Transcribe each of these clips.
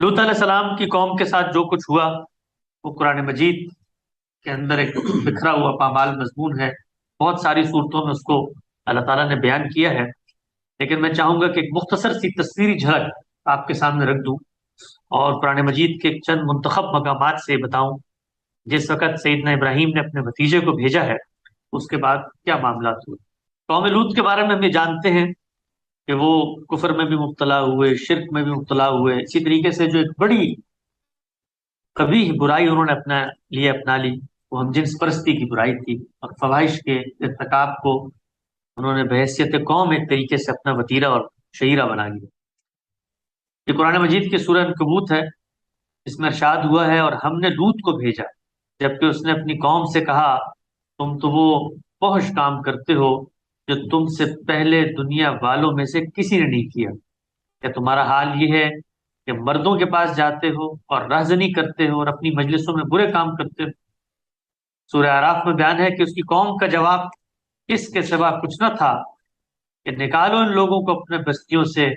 लूत अलैहिस्सलाम की कौम के साथ जो कुछ हुआ वो कुरान मजीद के अंदर एक बिखरा हुआ पामाल मजमून है। बहुत सारी सूरतों में उसको अल्लाह ताला ने बयान किया है। लेकिन मैं चाहूंगा कि एक मुख्तसर सी तस्वीरी झलक आपके सामने रख दूं और कुरान मजीद के चंद मुंतखब मकामात से बताऊं। जिस वक़्त सैयदना इब्राहीम ने अपने भतीजे को भेजा है, उसके बाद क्या मामला हुए। कौम लूत के बारे में हम ये जानते हैं कि वो कुफर में भी मुब्तला हुए, शिरक में भी मुब्तला हुए। इसी तरीके से जो एक बड़ी कभी बुराई उन्होंने अपना लिए अपना ली, वो हम जिन्स परस्ती की बुराई थी और फवाहिश के इर्तिकाब को उन्होंने बहैसियत कौम एक तरीके से अपना वतीरा और शहीरा बना लिया। ये कुरान मजीद की सूरह अनकबूत है। इसमें इरशाद हुआ है, और हमने लूत को भेजा जबकि उसने अपनी कौम से कहा, तुम तो वो फहश काम करते हो जो तुमसे पहले दुनिया वालों में से किसी ने नहीं किया। क्या तुम्हारा हाल ये है कि मर्दों के पास जाते हो और रहजनी करते हो और अपनी मजलिसों में बुरे काम करते हो। सूरह आराफ में बयान है कि उसकी कौम का जवाब इसके सिवा कुछ न था कि निकालो इन लोगों को अपने बस्तियों से,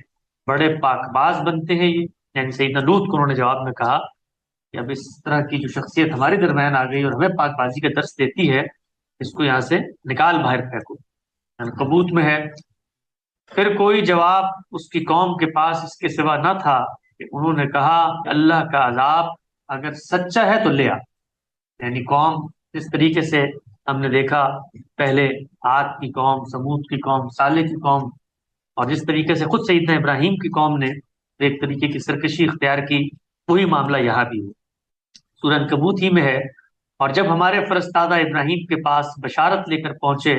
बड़े पाकबाज बनते हैं ये। यानी सैयदना लूत को उन्होंने जवाब में कहा कि अब इस तरह की जो शख्सियत हमारे दरमियान आ गई और हमें पाकबाजी का दर्स देती है, इसको यहाँ से निकाल बाहर फेंको। यानी कबूत में है। फिर कोई जवाब उसकी कौम के पास इसके सिवा न था कि उन्होंने कहा, अल्लाह का अजाब अगर सच्चा है तो ले आ। यानी कौम जिस तरीके से हमने देखा, पहले आद की कौम, समूद की कौम, साले की कौम, और जिस तरीके से खुद सैयदना इब्राहीम की कौम ने एक तरीके की सरकशी इख्तियार की, वही मामला यहाँ भी है। सूरह अनकबूत ही में है। और जब हमारे फरस्तादा इब्राहीम के पास बशारत लेकर पहुंचे,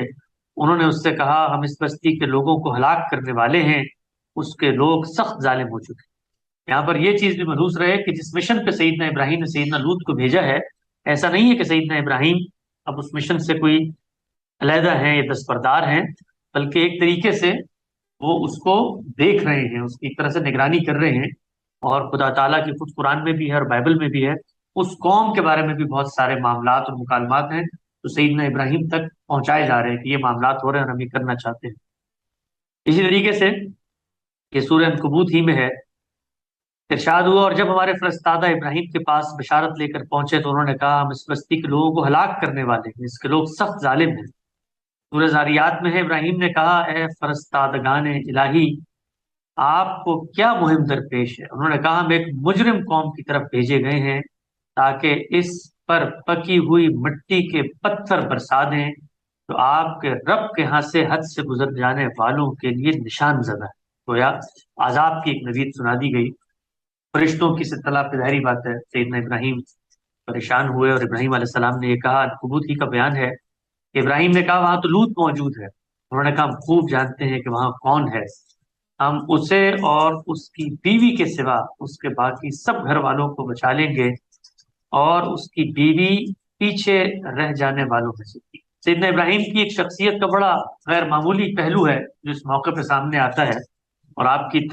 उन्होंने उससे कहा, हम इस बस्ती के लोगों को हलाक करने वाले हैं, उसके लोग सख्त जालिम हो चुके हैं। यहाँ पर यह चीज भी मलूज रहे कि जिस मिशन पे सईदना इब्राहीम ने सईदना लूत को भेजा है, ऐसा नहीं है कि सईदना इब्राहीम अब उस मिशन से कोई अलहदा हैं या दस्तबरदार हैं, बल्कि एक तरीके से वो उसको देख रहे हैं, उसकी एक तरह से निगरानी कर रहे हैं। और खुदा ताला की खुद कुरान में भी है और बाइबल में भी है, उस कौम के बारे में भी बहुत सारे मामलात और मुकालमात हैं जो सईदना इब्राहीम तक पहुंचाए जा रहे हैं कि ये मामलात हो रहे हैं और हम ये करना चाहते हैं। इसी तरीके से ये सूरह अनकबूत ही में है। इरशाद हुआ, और जब हमारे फरस्तादा इब्राहीम के पास बशारत लेकर पहुंचे तो उन्होंने कहा, हम इस बस्ती के लोगों को हलाक करने वाले हैं, इसके लोग सख्त जालिम हैं। सूरह जारियात में है, इब्राहीम ने कहा, ए फरस्तादगान इलाही, आपको क्या मुहिम दरपेश है। उन्होंने कहा, हम एक मुजरिम कौम की तरफ भेजे गए हैं ताकि इस पर पकी हुई मिट्टी के पत्थर बरसा दें, तो आपके रब के यहाँ से हद से गुजर जाने वालों के लिए निशान ज़दा है। गोया आजाब की एक नजीर सुना दी गई। फरिश्तों की इत्तला पे जाहिर बात है सैयदना इब्राहीम परेशान हुए, और इब्राहीम अलैहिस्सलाम ने ये कहा, कबूत ही का बयान है, इब्राहीम ने कहा, वहां तो लूत मौजूद है। उन्होंने कहा, हम खूब जानते हैं कि वहां कौन है। हम उसे और उसकी बीवी के सिवा उसके बाकी सब घर वालों को बचा लेंगे, और उसकी बीवी पीछे रह जाने वालों में से थी। सैयदना इब्राहीम की एक शख्सियत का बड़ा गैर मामूली पहलू है जो इस मौके पे सामने आता है। और आपकी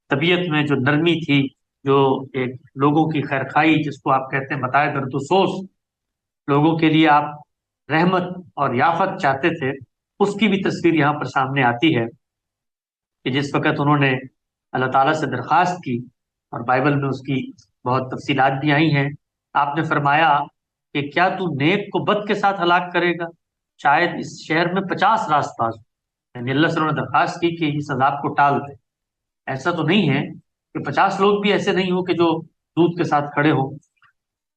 तबीयत में जो नरमी थी, जो एक लोगों की खैरखाई, जिसको आप कहते हैं बताए दर्द सोस, लोगों के लिए आप रहमत और याफत चाहते थे, उसकी भी तस्वीर यहाँ पर सामने आती है कि जिस वक़्त उन्होंने अल्लाह ताला से दरख्वास्त की, और बाइबल में उसकी बहुत तफसीलात भी आई हैं। आपने फरमाया कि क्या तू नेक को बद के साथ हलाक करेगा, शायद इस शहर में 50 रास्तबाज हो। यानी अल्लाह से उन्होंने दरख्वास्त की कि इस अजाब को टाल दे। ऐसा तो नहीं है कि 50 लोग भी ऐसे नहीं हो कि जो दूध के साथ खड़े हो,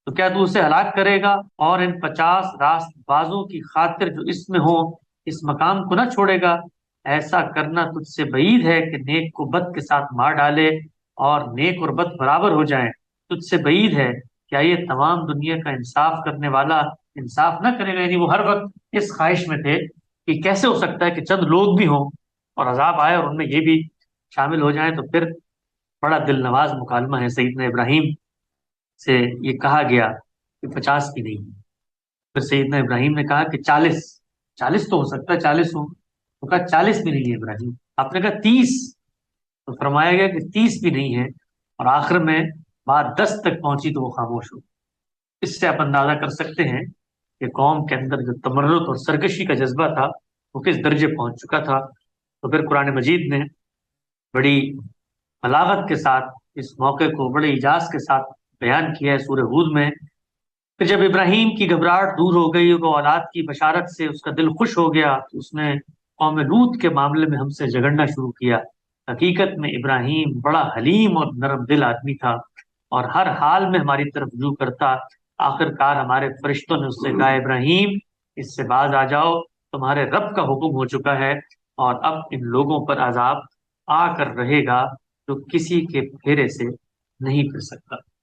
तो क्या तू उसे हलाक करेगा और इन 50 रास्तबाजों की खातिर जो इसमें हो, इस मकाम को ना छोड़ेगा। ऐसा करना तुझसे बईद है कि नेक को बद के साथ मार डाले और नेक और बद बराबर हो जाएं। तुझसे बईद है, क्या ये तमाम दुनिया का इंसाफ करने वाला इंसाफ ना करेगा। यानी वो हर वक्त इस ख्वाहिश में थे कि कैसे हो सकता है कि चंद लोग भी हों और अजाब आए और उनमें ये भी शामिल हो जाएं। तो फिर बड़ा दिल नवाज मुकालमा है सईदना इब्राहीम से ये कहा गया कि 50 भी नहीं। फिर सैयदना इब्राहीम ने कहा कि 40, 40 तो हो सकता है, 40 हो। तो कहा 40 भी नहीं है इब्राहीम। आपने कहा 30, तो फरमाया गया कि 30 भी नहीं है। और आखिर में बात 10 तक पहुंची तो वो खामोश हो। इससे आप अंदाजा कर सकते हैं कि कौम के अंदर जो तमर्रुद और सरकशी का जज्बा था वो किस दर्जे पहुंच चुका था। तो फिर कुरान मजीद ने बड़ी बलागत के साथ اس موقع کو بڑے اعجاز کے ساتھ بیان کیا ہے سورہ ہود میں کہ جب ابراہیم کی گھبراہٹ دور ہو گئی، وہ اولاد کی بشارت سے اس کا دل خوش ہو گیا، تو اس نے قوم لوط کے معاملے میں ہم سے جھگڑنا شروع کیا۔ حقیقت میں ابراہیم بڑا حلیم اور نرم دل آدمی تھا اور ہر حال میں ہماری طرف رجوع کرتا۔ آخر کار ہمارے فرشتوں نے اس سے کہا، ابراہیم اس سے باز آ جاؤ، تمہارے رب کا حکم ہو چکا ہے اور اب ان لوگوں پر عذاب آ کر رہے گا جو کسی کے پھیرے سے نہیں پھر سکتا۔